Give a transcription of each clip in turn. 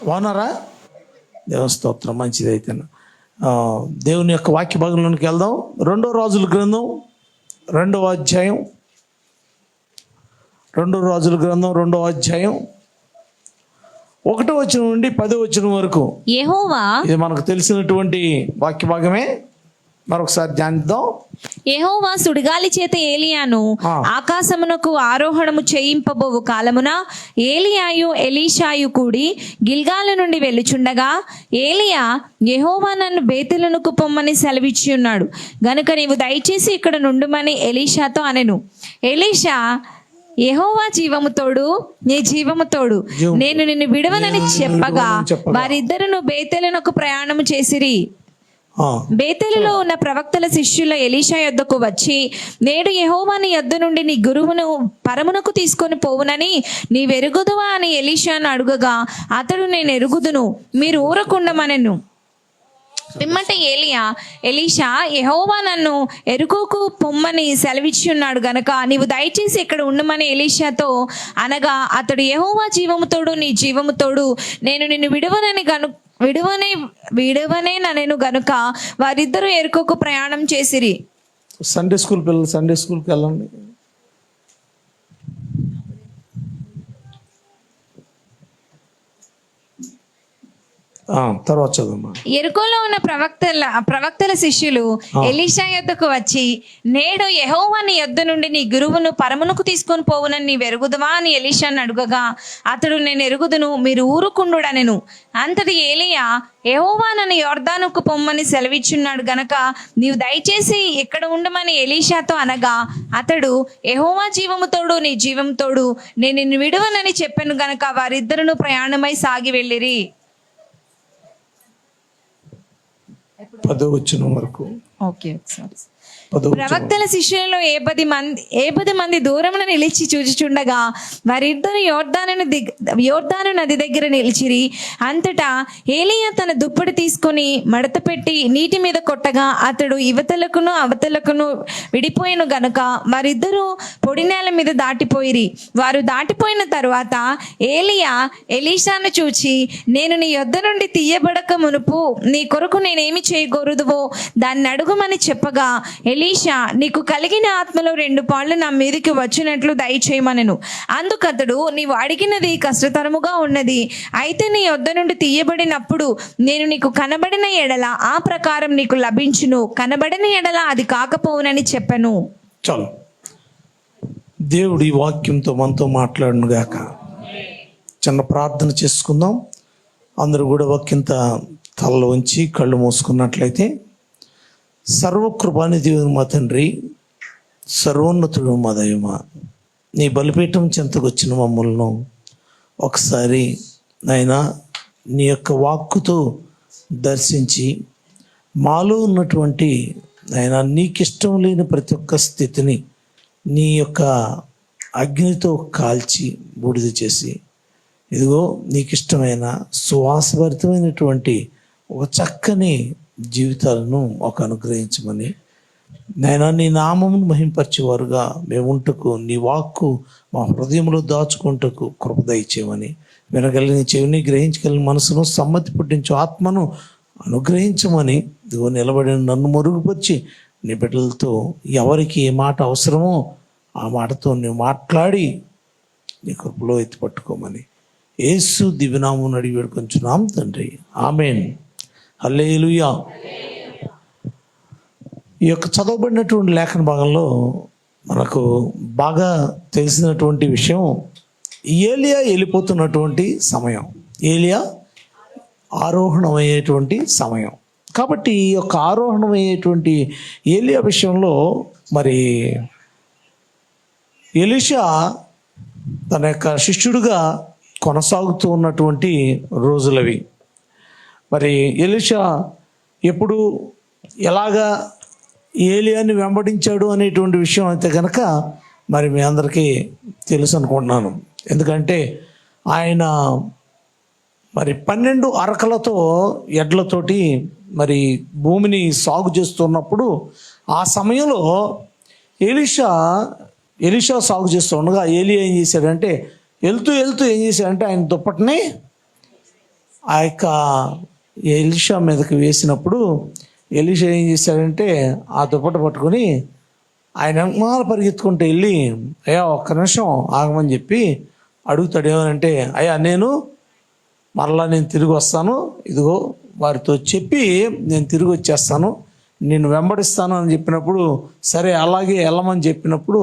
బాగున్నారా? దేవస్తోత్రం, మంచిదైతే. దేవుని యొక్క వాక్య భాగంలోనికి వెళ్దాం. 2 రాజుల గ్రంథం 2వ అధ్యాయం. 2 రాజుల గ్రంథం 2వ అధ్యాయం 1వ వచనం నుండి 10వ వచనం వరకు. యెహోవా, ఇది మనకు తెలిసినటువంటి వాక్య భాగమే, మరొకసారి ధ్యానిద్దాం. యెహోవా సుడిగాలి చేత ఏలియాను ఆకాశమునకు ఆరోహణము చేయింపబోవు కాలమున ఏలియాయు ఎలీషాయు కూడి గిల్గాలు నుండి వెళ్ళుచుండగా, ఏలియా, యెహోవా నన్ను బేతేలునకు పొమ్మని సెలవిచ్చి ఉన్నాడు గనుక నీవు దయచేసి ఇక్కడ నుండుమని ఎలీషాతో అనెను. ఎలీషా, యెహోవా జీవము తోడు, నీ జీవము తోడు, నేను నిన్ను విడవనని చెప్పగా వారిద్దరును బేతేలునకు ప్రయాణము చేసిరి. బేతేలులో ఉన్న ప్రవక్తల శిష్యుల ఎలీషా యొద్దకు వచ్చి, నేడు యెహోవా నీ యొద్ద నుండి నీ గురువును పరమునకు తీసుకొని పోవునని నీవెరుగుదువా అని ఎలీషాను అడుగగా, అతడు, నేను ఎరుగుదును, మీరు ఊరకుండమనెను. పిమ్మట ఏలియా, ఎలీషా, యెహోవా నన్ను ఎరుకోకు పొమ్మని సెలవిచ్చి ఉన్నాడు గనక నీవు దయచేసి ఇక్కడ ఉండమని ఎలీషాతో అనగా, అతడు, యెహోవా జీవము తోడు, నీ జీవము తోడు, నేను నిన్ను విడవనే నన్ను గనుక వారిద్దరూ ఎరుకోకు ప్రయాణం చేసిరి. సండే స్కూల్ పిల్లలు సండే స్కూల్కి వెళ్ళండి. తర్వాత చదవమ్మా. ఎరుకోలో ఉన్న ప్రవక్తల శిష్యులు ఎలీషా యొద్దకు వచ్చి, నేడు యెహోవా నీ యొద్ద నుండి నీ గురువును పరమునకు తీసుకొని పోవునని నీ వెరుగుదువా అని ఎలీషాను అడుగగా, అతడు, నేను ఎరుగుదును, మీరు ఊరుకుండుడనెను. అంతటి ఏలియా, యెహోవా నన్ను యొర్దానుకు పొమ్మని సెలవిచ్చున్నాడు గనక నీవు దయచేసి ఇక్కడ ఉండమని ఎలీషాతో అనగా, అతడు, యెహోవా జీవము తోడు, నీ జీవము తోడు, నేను నిన్ను విడువనని చెప్పాను గనక వారిద్దరును ప్రయాణమై సాగి వెళ్ళిరి. 10వ వచనం వరకు. ఓకే, ప్రవక్తల శిష్యులలో 10 మంది దూరమున నిలిచి చూచుచుండగా వారిద్దరు యోర్దాను నది దగ్గర నిలిచిరి. అంతటా ఏలియా తన దుప్పటి తీసుకొని మడత పెట్టి నీటి మీద కొట్టగా అతడు ఇవతలకును అవతలకును విడిపోయిన గనుక వారిద్దరూ పొడి నేల మీద దాటిపోయిరి. వారు దాటిపోయిన తరువాత ఏలియా ఎలీషాను చూచి, నేను నీ యొద్ద నుండి తీయబడక మునుపు నీ కొరకు నేనేమి చేయగోరుదువో దాన్ని అడుగుమని చెప్పగా, ఎలీషా, నీకు కలిగిన ఆత్మలో 2 పాళ్ళు నా మీదకి వచ్చినట్లు దయచేయమనెను. అందుకతడు, నీవు అడిగినది కష్టతరముగా ఉన్నది, అయితే నీ యొద్ద నుండి తీయబడినప్పుడు నేను నీకు కనబడిన ఎడల ఆ ప్రకారం నీకు లభించును, కనబడిన ఎడల అది కాకపోవునని చెప్పెను. చాలు. దేవుడి వాక్యంతో మనతో మాట్లాడును గాక. చిన్న ప్రార్థన చేసుకుందాం. అందరూ కూడా ఒకంత తలలో ఉంచి కళ్ళు మూసుకున్నట్లయితే. సర్వకృపాని దేవుని మా తండ్రి, సర్వోన్నతుడు మా దైవ, నీ బలిపీఠం చెంతకొచ్చిన మమ్మల్ని ఒకసారి నాయనా నీ యొక్క వాక్కుతో దర్శించి మాలో ఉన్నటువంటి నాయనా నీకిష్టం లేని ప్రతి ఒక్క స్థితిని నీ యొక్క అగ్నితో కాల్చి బూడిద చేసి, ఇదిగో నీకిష్టమైన సువాసభరితమైనటువంటి ఒక చక్కని జీవితాలను అనుగ్రహించమని నాయనా నీ నామమును మహింపరిచేవారుగా మేముంటకు, నీ వాక్కు మా హృదయంలో దాచుకుంటకు కృప దయచేయమని, వినగలిగిన చెవిని, గ్రహించగలిగిన మనసును, సమ్మతి పుట్టించు ఆత్మను అనుగ్రహించమని ఇదిగో నిలబడిన నన్ను మరుగుపరిచి నీ బిడ్డలతో ఎవరికి ఏ మాట అవసరమో ఆ మాటతో నువ్వు మాట్లాడి నీ కృపలో ఎత్తి పట్టుకోమని యేసు దివ్యనామమున అడిగి వేడుకొంచున్నాం తండ్రి, ఆమేన్. హల్లెలూయా. ఈ యొక్క చదవబడినటువంటి లేఖన భాగంలో మనకు బాగా తెలిసినటువంటి విషయం, ఏలియా వెళ్ళిపోతున్నటువంటి సమయం, ఏలియా ఆరోహణమయ్యేటువంటి సమయం. కాబట్టి ఈ యొక్క ఆరోహణమయ్యేటువంటి ఏలియా విషయంలో మరి ఎలీషా తన యొక్క శిష్యుడిగా కొనసాగుతూ ఉన్నటువంటి రోజులవి. మరి ఎలీషా ఎప్పుడు ఎలాగా ఏలియాని వెంబడించాడు అనేటువంటి విషయం అయితే కనుక మరి మీ అందరికీ తెలుసు అనుకుంటున్నాను. ఎందుకంటే ఆయన మరి 12 అరకలతో ఎడ్లతోటి మరి భూమిని సాగు చేస్తున్నప్పుడు ఆ సమయంలో ఎలీషా సాగు చేస్తూ ఉండగా ఏలియా ఏం చేశాడంటే వెళ్తూ ఏం చేశాడంటే ఆయన దుప్పటిని ఆ యొక్క ఎలీషా మీదకి వేసినప్పుడు ఎలీషా ఏం చేశాడంటే ఆ దుప్పట పట్టుకొని ఆయన వెనకాల పరిగెత్తుకుంటూ వెళ్ళి, అయ్యా ఒక్క నిమిషం ఆగమని చెప్పి అడుగుతాడు. ఏమనంటే, అయ్యా నేను తిరిగి వస్తాను, ఇదిగో వారితో చెప్పి నేను తిరిగి వచ్చేస్తాను, నేను వెంబడిస్తాను అని చెప్పినప్పుడు, సరే అలాగే వెళ్ళమని చెప్పినప్పుడు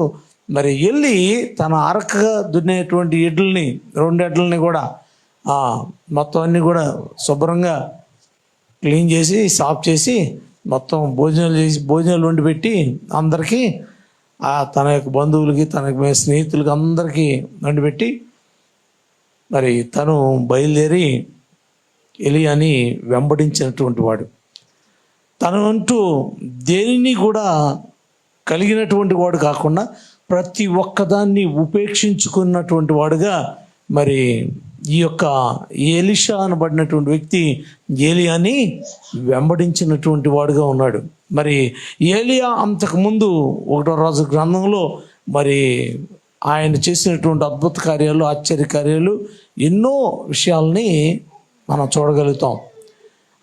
మరి వెళ్ళి తన అరకగా దున్నేటువంటి ఎడ్లని 2 ఎడ్లని కూడా మొత్తం అన్నీ కూడా శుభ్రంగా క్లీన్ చేసి సాఫ్ చేసి మొత్తం భోజనాలు వండి పెట్టి అందరికీ తన యొక్క బంధువులకి తన స్నేహితులకి అందరికీ వండిపెట్టి మరి తను బయలుదేరి ఎలీయాని వెంబడించినటువంటి వాడు. తను అంటూ దేనిని కూడా కలిగినటువంటి వాడు కాకుండా ప్రతి ఒక్కదాన్ని ఉపేక్షించుకున్నటువంటి వాడుగా మరి ఈ యొక్క ఎలీషా అనబడినటువంటి వ్యక్తి ఏలియాని వెంబడించినటువంటి వాడుగా ఉన్నాడు. మరి ఏలియా అంతకుముందు 1వ రాజు గ్రంథంలో మరి ఆయన చేసినటువంటి అద్భుత కార్యాలు, ఆశ్చర్య కార్యాలు, ఎన్నో విషయాల్ని మనం చూడగలుగుతాం.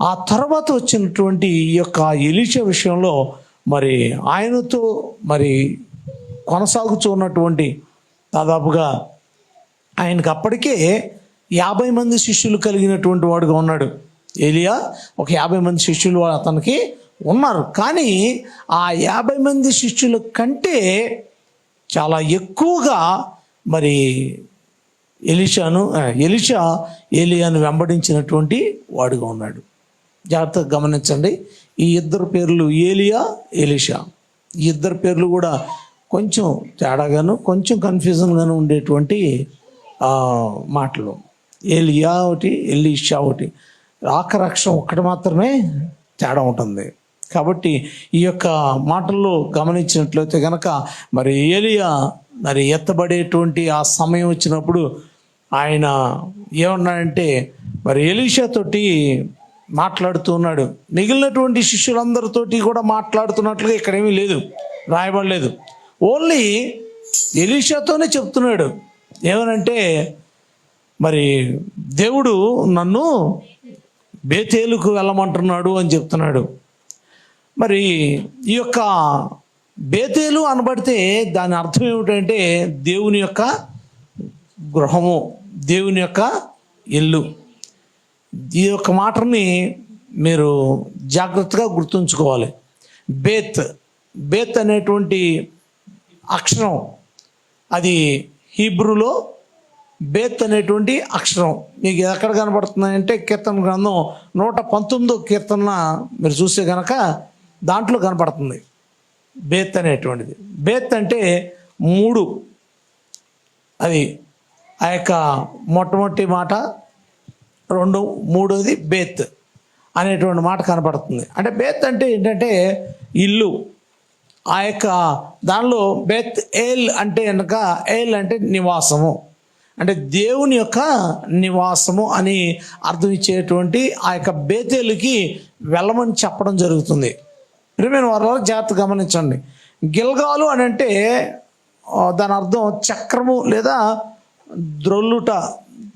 ఆ తర్వాత వచ్చినటువంటి ఈ యొక్క ఎలీషా విషయంలో మరి ఆయనతో మరి కొనసాగుతూ ఉన్నటువంటి దాదాపుగా ఆయనకు అప్పటికే 50 మంది శిష్యులు కలిగినటువంటి వాడుగా ఉన్నాడు. ఏలియా ఒక 50 మంది శిష్యులు అతనికి ఉన్నారు. కానీ ఆ 50 మంది శిష్యుల కంటే చాలా ఎక్కువగా మరి ఎలీషా ఏలియాను వెంబడించినటువంటి వాడుగా ఉన్నాడు. జాగ్రత్తగా గమనించండి. ఈ 2 పేర్లు ఏలియా, ఎలీషా, ఈ 2 పేర్లు కూడా కొంచెం తేడాగాను కొంచెం కన్ఫ్యూజన్గాను ఉండేటువంటి మాటలు. ఏలియా ఒకటి, ఎలీషా ఒకటి, ఆఖరక్షరం ఒక్కటి మాత్రమే తేడా ఉంటుంది. కాబట్టి ఈ యొక్క మాటల్లో గమనించినట్లయితే కనుక మరి ఏలియా మరి ఎత్తబడేటువంటి ఆ సమయం వచ్చినప్పుడు ఆయన ఏమన్నాడంటే మరి ఎలీషాతోటి మాట్లాడుతూ ఉన్నాడు. మిగిలినటువంటి శిష్యులందరితోటి కూడా మాట్లాడుతున్నట్లుగా ఇక్కడేమీ లేదు, రాయబడలేదు. ఓన్లీ ఎలీషాతోనే చెప్తున్నాడు. ఏమనంటే మరి దేవుడు నన్ను బేతేలుకు వెళ్ళమంటున్నాడు అని చెప్తున్నాడు. మరి ఈ యొక్క బేతేలు అనబడితే దాని అర్థం ఏమిటంటే దేవుని యొక్క గృహము, దేవుని యొక్క ఇల్లు. ఈ యొక్క మాటని మీరు జాగ్రత్తగా గుర్తుంచుకోవాలి. బేత్ అనేటువంటి అక్షరం, అది హీబ్రూలో బేత్ అనేటువంటి అక్షరం మీకు ఎక్కడ కనబడుతుందంటే కీర్తన గ్రంథం 119వ కీర్తన మీరు చూస్తే కనుక దాంట్లో కనపడుతుంది బేత్ అనేటువంటిది. బేత్ అంటే 3, అది ఆ యొక్క మొట్టమొదటి మాట, 2, 3వది బేత్ అనేటువంటి మాట కనపడుతుంది. అంటే బేత్ అంటే ఏంటంటే ఇల్లు. ఆ యొక్క దానిలో బేత్ ఏల్ అంటే కనుక ఏల్ అంటే నివాసము, అంటే దేవుని యొక్క నివాసము అని అర్థం ఇచ్చేటువంటి ఆ యొక్క బేతేలుకి వెళ్ళమని చెప్పడం జరుగుతుంది. ప్రియమైన వారు జాగ్రత్తగా గమనించండి. గిల్గాలు అని అంటే దాని అర్థం చక్రము లేదా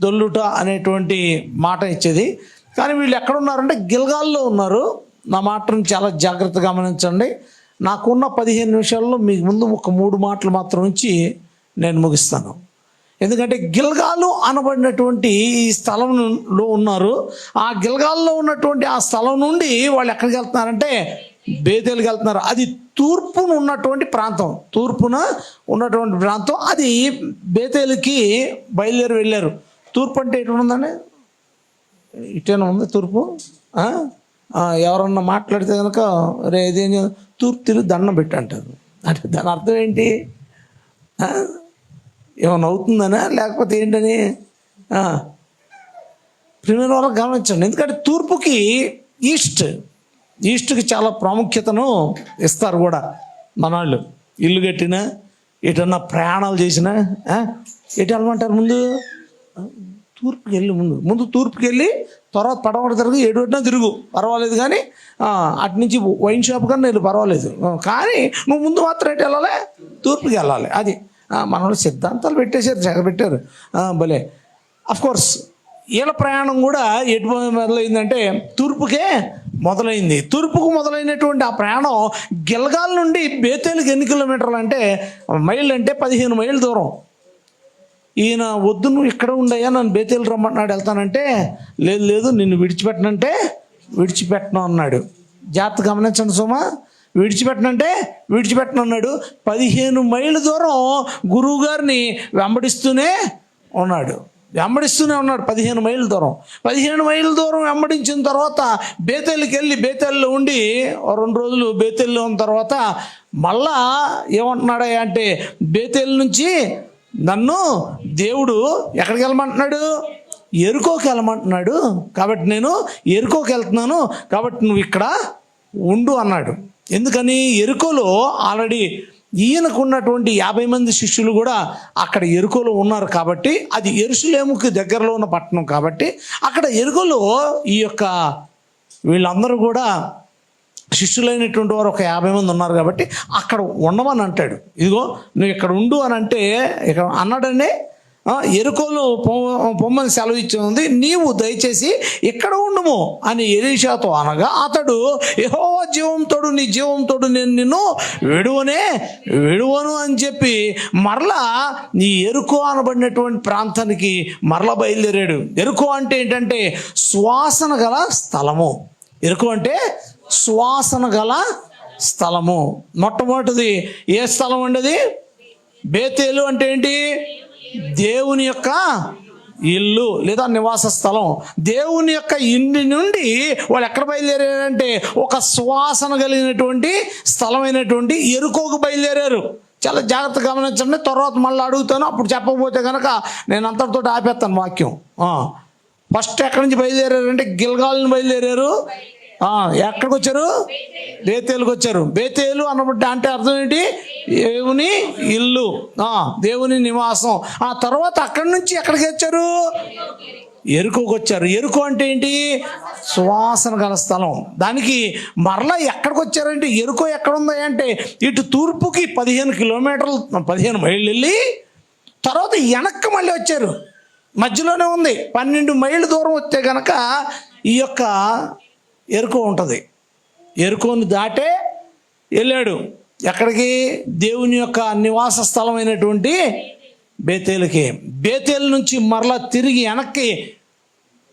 దొల్లుట అనేటువంటి మాట ఇచ్చేది. కానీ వీళ్ళు ఎక్కడ ఉన్నారంటే గిల్గాల్లో ఉన్నారు. నా మాటను చాలా జాగ్రత్తగా గమనించండి. నాకున్న 15 నిమిషాల్లో మీకు ముందు ఒక 3 మాటలు మాత్రం ఉంచి నేను ముగిస్తాను. ఎందుకంటే గిల్గాలు అనబడినటువంటి ఈ స్థలంలో ఉన్నారు. ఆ గిల్గాల్లో ఉన్నటువంటి ఆ స్థలం నుండి వాళ్ళు ఎక్కడికి వెళ్తున్నారంటే బేతేలుకి వెళ్తున్నారు. అది తూర్పున ఉన్నటువంటి ప్రాంతం. అది బేతేలుకి బయలుదేరి వెళ్ళారు. తూర్పు అంటే ఎటు ఉందండి? ఇటేనా ఉంది తూర్పు? ఎవరన్నా మాట్లాడితే కనుక రే ఇదేం తూర్పు తిరిగి దండం పెట్టి అంటారు. అంటే దాని అర్థం ఏంటి? ఏమన్నా అవుతుందనా లేకపోతే ఏంటని ప్రియమైన వాళ్ళకి గమనించండి. ఎందుకంటే తూర్పుకి ఈస్ట్కి చాలా ప్రాముఖ్యతను ఇస్తారు కూడా మన ఇల్లు కట్టినా ఎటన్నా ప్రయాణాలు చేసినా ఎటు వెళ్ళమంటారు? తూర్పుకి వెళ్ళి ముందు తూర్పుకి వెళ్ళి తర్వాత పడమట తిరుగు, ఎటువైనా తిరుగు పర్వాలేదు, కానీ అటు నుంచి వైన్ షాప్ కన్నా వెళ్ళి పర్వాలేదు, కానీ నువ్వు ముందు మాత్రం ఎటు వెళ్ళాలి? తూర్పుకి వెళ్ళాలి. అది మన సిద్ధాంతాలు పెట్టేశారు, జగబెట్టారు భలే. అఫ్కోర్స్ వీళ్ళ ప్రయాణం కూడా ఎటు మొదలైందంటే తూర్పుకే మొదలైంది. తూర్పుకు మొదలైనటువంటి ఆ ప్రయాణం గిల్గాల్ నుండి బేతేలుకి ఎన్ని కిలోమీటర్లు అంటే మైళ్ళు అంటే 15 మైళ్ళు దూరం. ఈయన వద్దు నువ్వు ఇక్కడ ఉండయ్యా, నన్ను బేతేలు రమ్మన్నాడు, వెళ్తానంటే లేదు లేదు నిన్ను విడిచిపెట్టనంటే విడిచిపెట్టను అన్నాడు. జాగ్రత్త గమనించండి సుమా, విడిచిపెట్టనంటే విడిచిపెట్టను అన్నాడు. 15 మైళ్ళ దూరం గురువు గారిని వెంబడిస్తూనే ఉన్నాడు 15 మైళ్ళ దూరం. 15 మైళ్ళ దూరం వెంబడించిన తర్వాత బేతేలుకి వెళ్ళి బేతేల్లో ఉండి 2 రోజులు బేతేల్లో ఉన్న తర్వాత మళ్ళా ఏమంటున్నాడా అంటే బేతేలు నుంచి నన్ను దేవుడు ఎక్కడికి వెళ్ళమంటున్నాడు, ఎరుకోకి వెళ్ళమంటున్నాడు. కాబట్టి నేను ఎరుకోకి వెళ్తున్నాను, కాబట్టి నువ్వు ఇక్కడ ఉండు అన్నాడు. ఎందుకని ఎరుకోలో ఆల్రెడీ ఈయనకు ఉన్నటువంటి 50 మంది శిష్యులు కూడా అక్కడ ఎరుకోలో ఉన్నారు. కాబట్టి అది యెరూషలేముకి దగ్గరలో ఉన్న పట్టణం కాబట్టి అక్కడ ఎరుకోలో ఈ యొక్క వీళ్ళందరూ కూడా శిష్యులైనటువంటి వారు ఒక 50 మంది ఉన్నారు. కాబట్టి అక్కడ ఉండమని అంటాడు. ఇదిగో నువ్వు ఇక్కడ ఉండు అని అంటే ఇక్కడ అన్నాడండి. ఎరుకోలో పొమ్మని సెలవు ఇచ్చింది, నీవు దయచేసి ఇక్కడ ఉండుము అని ఎలీషాతో అనగా అతడు యెహోవా జీవంతోడు నీ జీవంతోడు నేను నిన్ను విడువను అని చెప్పి మరలా నీ ఎరుకో అనబడినటువంటి ప్రాంతానికి మరలా బయలుదేరాడు. ఎరుకో అంటే ఏంటంటే సువాసన గల స్థలము. ఎరుకో అంటే సువాసన గల స్థలము. మొట్టమొదటిది ఏ స్థలం అండి? బేతేలు అంటే ఏంటి? దేవుని యొక్క ఇల్లు లేదా నివాస స్థలం. దేవుని యొక్క ఇంటి నుండి వాళ్ళు ఎక్కడ బయలుదేరారంటే ఒక సువాసన కలిగినటువంటి స్థలమైనటువంటి ఎరుకోకు బయలుదేరారు. చాలా జాగ్రత్తగా గమనించండి, తర్వాత మళ్ళీ అడుగుతాను, అప్పుడు చెప్పకపోతే కనుక నేను అంతటితో ఆపేస్తాను వాక్యం. ఫస్ట్ ఎక్కడి నుంచి బయలుదేరారంటే గిల్గాల్ని బయలుదేరారు. ఎక్కడికి వచ్చారు? బేతేలుకి వచ్చారు. బేతేలు అన్నబట్టి అంటే అర్థం ఏంటి? దేవుని ఇల్లు, దేవుని నివాసం. ఆ తర్వాత అక్కడి నుంచి ఎక్కడికి వచ్చారు? ఎరుకోకి వచ్చారు. ఎరుకో అంటే ఏంటి? సువాసన గల స్థలం. దానికి మరలా ఎక్కడికి వచ్చారంటే ఎరుకో ఎక్కడ ఉంది అంటే ఇటు తూర్పుకి 15 కిలోమీటర్లు 15 మైళ్ళు వెళ్ళి తర్వాత వెనక్కి మళ్ళీ వచ్చారు. మధ్యలోనే ఉంది. 12 మైళ్ళు దూరం వస్తే కనుక ఈ యొక్క ఎరుకో ఉంటుంది. ఎరుకోని దాటే వెళ్ళాడు. ఎక్కడికి? దేవుని యొక్క నివాస స్థలమైనటువంటి బేతేలుకి. బేతేలు నుంచి మరలా తిరిగి వెనక్కి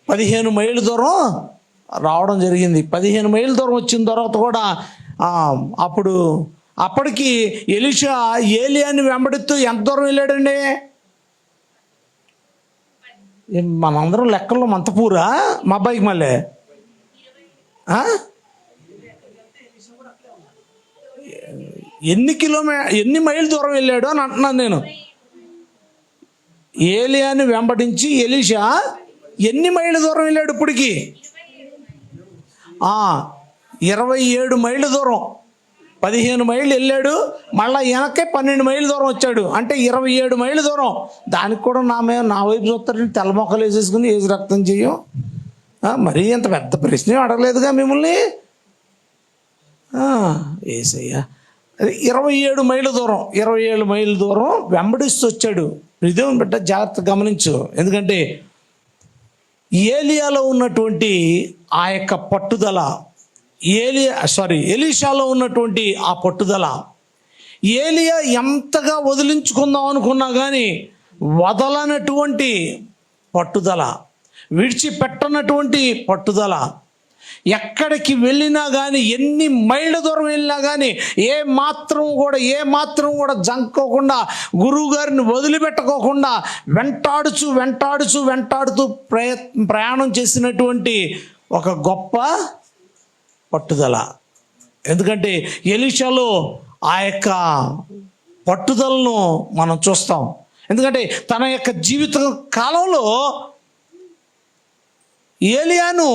15 మైళ్ళ దూరం రావడం జరిగింది. 15 మైళ్ళ దూరం వచ్చిన తర్వాత కూడా అప్పటికి ఎలీషా ఏలియాని వెంబడిస్తూ ఎంత దూరం వెళ్ళాడండి? మనందరం లెక్కల్లో మంతపూరా మా అబ్బాయికి మళ్ళీ ఎన్ని మైళ్ళ దూరం వెళ్ళాడు అని అంటున్నాను నేను. ఏలియాని వెంబడించి ఎలీషా ఎన్ని మైళ్ళ దూరం వెళ్ళాడు ఇప్పటికి? 27 మైళ్ళ దూరం. 15 మైళ్ళు వెళ్ళాడు, మళ్ళీ వెనక్కి 12 మైళ్ళ దూరం వచ్చాడు. అంటే 27 మైళ్ళ దూరం. దానికి కూడా నా వైపు చూస్తారంటే తెల్ల మొక్కలు వేసేసుకుని ఏసి రక్తం చెయ్యం. మరీ అంత పెద్ద ప్రశ్న అడగలేదుగా మిమ్మల్ని. ఏసయ్యా, 27 మైళ్ళ దూరం 27 మైళ్ళ దూరం వెంబడిస్తూ వచ్చాడు. దేవుని బిడ్డ జాగ్రత్త గమనించు. ఎందుకంటే ఏలియాలో ఉన్నటువంటి ఆ యొక్క పట్టుదల, ఎలీషాలో ఉన్నటువంటి ఆ పట్టుదల, ఏలియా ఎంతగా వదిలించుకుందాం అనుకున్నా కానీ వదలనటువంటి పట్టుదల, విడిచిపెట్టనటువంటి పట్టుదల, ఎక్కడికి వెళ్ళినా కానీ ఎన్ని మైళ్ళ దూరం వెళ్ళినా కానీ ఏ మాత్రం కూడా జంకోకుండా గురువు గారిని వదిలిపెట్టుకోకుండా వెంటాడుతూ ప్రయాణం చేసినటువంటి ఒక గొప్ప పట్టుదల. ఎందుకంటే ఎలీషాలో ఆ యొక్క పట్టుదలను మనం చూస్తాం. ఎందుకంటే తన యొక్క జీవిత కాలంలో ఏలియాను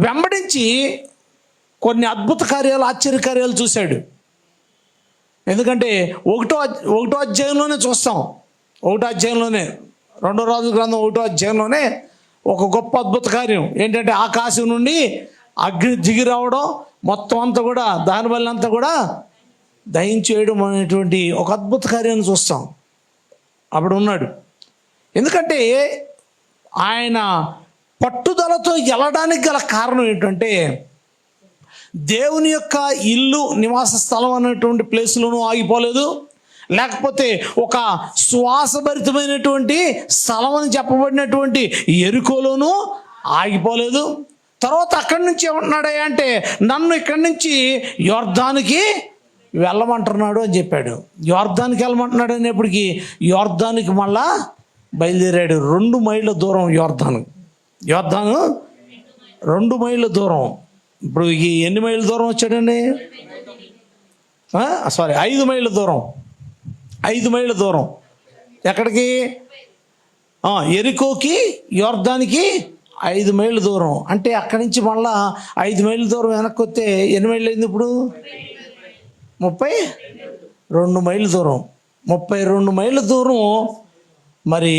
వెంబడించి కొన్ని అద్భుత కార్యాలు, ఆశ్చర్యకార్యాలు చూశాడు. ఎందుకంటే ఒకటో అధ్యాయంలోనే చూస్తాం. 1వ అధ్యాయంలోనే 2వ రాజుల గ్రంథం 1వ అధ్యాయంలోనే ఒక గొప్ప అద్భుత కార్యం ఏంటంటే ఆకాశం నుండి అగ్ని దిగి రావడం, మొత్తం అంతా కూడా దానివల్ల అంతా కూడా దహించేయడం అనేటువంటి ఒక అద్భుత కార్యాన్ని చూస్తాం. అప్పుడు ఉన్నాడు. ఎందుకంటే ఆయన పట్టుదలతో వెళ్ళడానికి గల కారణం ఏంటంటే దేవుని యొక్క ఇల్లు నివాస స్థలం అనేటువంటి ప్లేస్లోనూ ఆగిపోలేదు, లేకపోతే ఒక శ్వాసభరితమైనటువంటి స్థలం అని చెప్పబడినటువంటి యెరికోలోనూ ఆగిపోలేదు. తర్వాత అక్కడి నుంచి ఏమంటున్నాడు అంటే నన్ను ఇక్కడి నుంచి యోర్దానుకి వెళ్ళమంటున్నాడు అని చెప్పాడు. యోర్దానికి వెళ్ళమంటున్నాడు అనేప్పటికీ యోర్దానికి మళ్ళా బయలుదేరాడు. 2 మైళ్ళ దూరం యోర్దాను 2 మైళ్ళ దూరం. ఇప్పుడు ఈ ఎన్ని మైళ్ళ దూరం వచ్చాడండి? 5 మైళ్ళ దూరం. 5 మైళ్ళ దూరం ఎక్కడికి? యెరికోకి యోర్దానికి 5 మైళ్ళ దూరం. అంటే అక్కడి నుంచి మళ్ళా 5 మైళ్ళ దూరం వెనక్కి వస్తే ఎన్ని మైళ్ళు అయింది ఇప్పుడు? 32 మైళ్ళ దూరం. 32 మైళ్ళ దూరం. మరి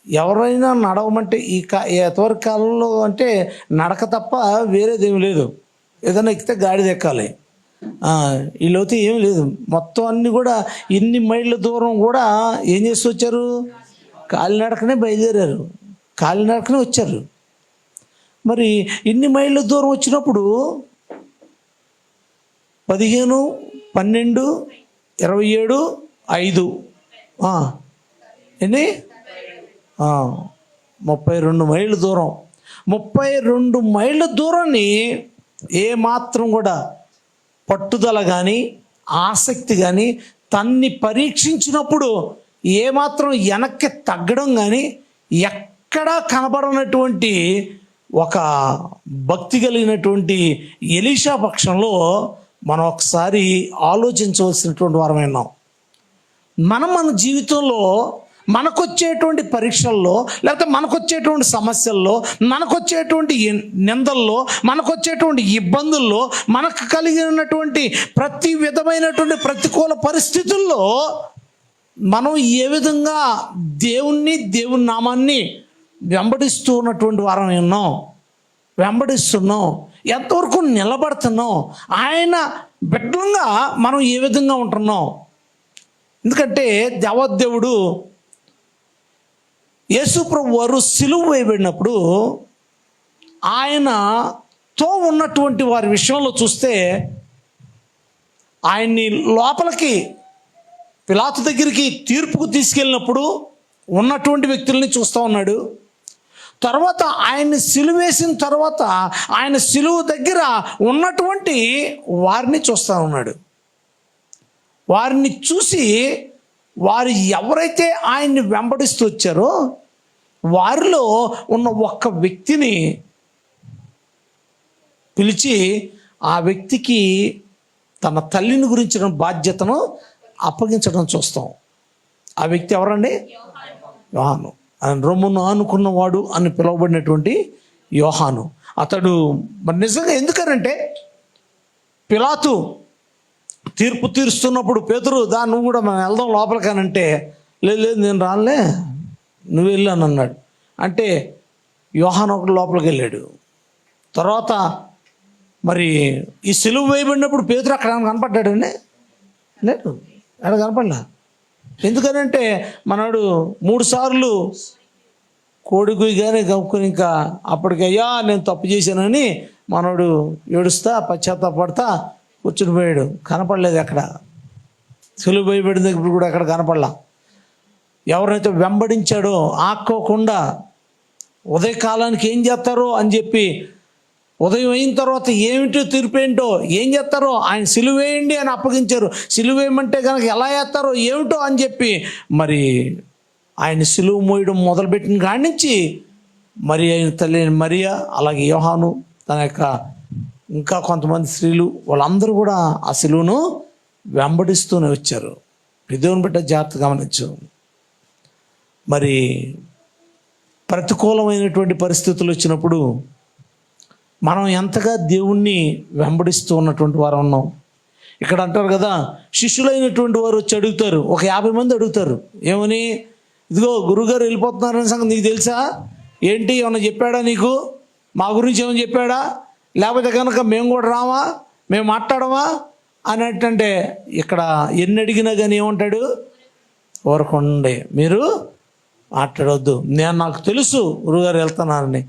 ఎవరైనా నడవమంటే ఎంతవరకు కాలంలో అంటే నడక తప్ప వేరేదేమి లేదు. ఏదైనా ఎక్కితే గాడిద ఎక్కాలి, వీళ్ళైతే ఏమి లేదు. మొత్తం అన్నీ కూడా ఇన్ని మైళ్ళ దూరం కూడా ఏం చేసి వచ్చారు? కాలినడకనే బయలుదేరారు, కాలినడకనే వచ్చారు. మరి ఇన్ని మైళ్ళ దూరం వచ్చినప్పుడు 15, 12, 27, 5 ఎన్ని? 32 మైళ్ళ దూరం. 32 మైళ్ళ దూరాన్ని ఏమాత్రం కూడా పట్టుదల కానీ ఆసక్తి కానీ తన్ని పరీక్షించినప్పుడు ఏమాత్రం వెనక్కి తగ్గడం కానీ ఎక్కడా కనబడనటువంటి ఒక భక్తి కలిగినటువంటి ఎలీషా పక్షంలో మనం ఒకసారి ఆలోచించవలసినటువంటి వారమైనాం. మన జీవితంలో మనకొచ్చేటువంటి పరీక్షల్లో, లేకపోతే మనకొచ్చేటువంటి సమస్యల్లో, మనకొచ్చేటువంటి నిందల్లో, మనకొచ్చేటువంటి ఇబ్బందుల్లో, మనకు కలిగినటువంటి ప్రతి విధమైనటువంటి ప్రతికూల పరిస్థితుల్లో మనం ఏ విధంగా దేవుని నామాన్ని వెంబడిస్తూ ఉన్నటువంటి వారం ఉన్నాం, వెంబడిస్తున్నాం, ఎంతవరకు నిలబడుతున్నాం, ఆయన బిడ్డలుగా మనం ఏ విధంగా ఉంటున్నాం. ఎందుకంటే దేవదేవుడు యేసుప్రభు వారు సిలువ వేయబడినప్పుడు ఆయనతో ఉన్నటువంటి వారి విషయంలో చూస్తే ఆయన్ని లోపలికి పిలాతు దగ్గరికి తీర్పుకు తీసుకెళ్ళినప్పుడు ఉన్నటువంటి వ్యక్తుల్ని చూస్తూ ఉన్నాడు. తర్వాత ఆయన్ని సిలువేసిన తర్వాత ఆయన సిలువ దగ్గర ఉన్నటువంటి వారిని చూస్తూ ఉన్నాడు. వారిని చూసి వారు ఎవరైతే ఆయన్ని వెంబడిస్తూ వచ్చారో వారిలో ఉన్న ఒక్క వ్యక్తిని పిలిచి ఆ వ్యక్తికి తన తల్లిని గురించిన బాధ్యతను అప్పగించడం చూస్తాం. ఆ వ్యక్తి ఎవరండి? యోహాను. ఆయన రొమ్మును ఆనుకున్నవాడు అని పిలువబడినటువంటి యోహాను. అతడు మరి నిజంగా ఎందుకనంటే పిలాతు తీర్పు తీరుస్తున్నప్పుడు పేతురు నువ్వు కూడా మనం వెళ్దాం లోపలికానంటే లేదు నేను రానులే, నువ్వు వెళ్ళాను అన్నాడు. అంటే యోహాను ఒకడు లోపలికి వెళ్ళాడు. తర్వాత మరి ఈ సిలువ వేయబడినప్పుడు పేతురు అక్కడ కనపడ్డాడండి? లేదు, అక్కడ కనపడలా. ఎందుకనంటే మనడు 3 సార్లు కోడి గుయ్యగానే గమ్ముకుని ఇంకా అప్పటికి అయ్యా నేను తప్పు చేశానని మనోడు ఏడుస్తా పశ్చాత్తాపడతా కూర్చుని పోయాడు. కనపడలేదు ఎక్కడ. సిలువ వేయబడిన దగ్గర కూడా ఎక్కడ కనపడలా. ఎవరైతే వెంబడించాడో ఆక్కోకుండా ఉదయకాలానికి ఏం చేస్తారో అని చెప్పి ఉదయం అయిన తర్వాత ఏమిటో తీర్పు ఏంటో ఏం చేస్తారో ఆయన సిలువేయండి అని అప్పగించారు. సిలువేయమంటే కనుక ఎలా చేస్తారో ఏమిటో అని చెప్పి మరి ఆయన సిలువ మోయడం మొదలుపెట్టిన కాడి నుంచి మరి ఆయన తల్లి మరియా, అలాగే యోహాను, తన యొక్క ఇంకా కొంతమంది స్త్రీలు వాళ్ళందరూ కూడా ఆ సిలువను వెంబడిస్తూనే వచ్చారు. దేవుని బిడ్డ జాగ్రత్త గమనించు. మరి ప్రతికూలమైనటువంటి పరిస్థితులు వచ్చినప్పుడు మనం ఎంతగా దేవుణ్ణి వెంబడిస్తూ ఉన్నటువంటి వారు ఉన్నాం. ఇక్కడ అంటారు కదా, శిష్యులైనటువంటి వారు వచ్చి అడుగుతారు, ఒక 50 మంది అడుగుతారు. ఏమని? ఇదిగో గురువుగారు వెళ్ళిపోతున్నారనే సంగతి నీకు తెలుసా? ఏంటి ఏమన్నా చెప్పాడా నీకు? మా గురించి ఏమైనా చెప్పాడా? లేకపోతే కనుక మేము కూడా రామా, మేము మాట్లాడమా అన్నట్టంటే ఇక్కడ ఎన్ని అడిగినా కానీ ఏమంటాడు? ఊరకుండే, మీరు మాట్లాడవద్దు, నాకు తెలుసు గురుగారు వెళ్తున్నానని.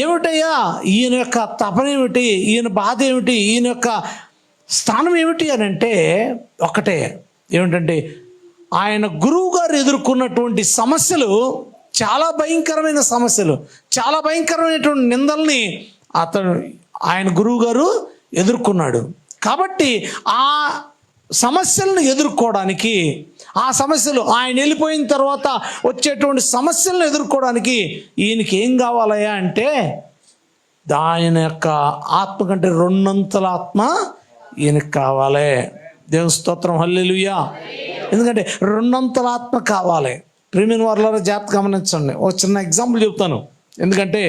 ఏమిటయ్యా ఈయన యొక్క తపన ఏమిటి, ఈయన బాధ ఏమిటి, ఈయన యొక్క స్థానం ఏమిటి అని అంటే ఒకటే, ఏమిటంటే ఆయన గురువు గారు ఎదుర్కొన్నటువంటి సమస్యలు చాలా భయంకరమైన సమస్యలు, చాలా భయంకరమైనటువంటి నిందల్ని ఆయన గురువు గారు ఎదుర్కొన్నాడు. కాబట్టి ఆ సమస్యలను ఎదుర్కోవడానికి, ఆ సమస్యలు ఆయన వెళ్ళిపోయిన తర్వాత వచ్చేటువంటి సమస్యలను ఎదుర్కోవడానికి ఈయనకి ఏం కావాలయ్యా అంటే ఆయన యొక్క ఆత్మ కంటే 2 అంతల ఆత్మ ఈయనకి కావాలి. దేవుని స్తోత్రం, హల్లెలూయా. ఎందుకంటే 2 అంతల ఆత్మ కావాలి. ప్రియమైన వారులారా జాగ్రత్త గమనించండి. ఒక చిన్న ఎగ్జాంపుల్ చెప్తాను. ఎందుకంటే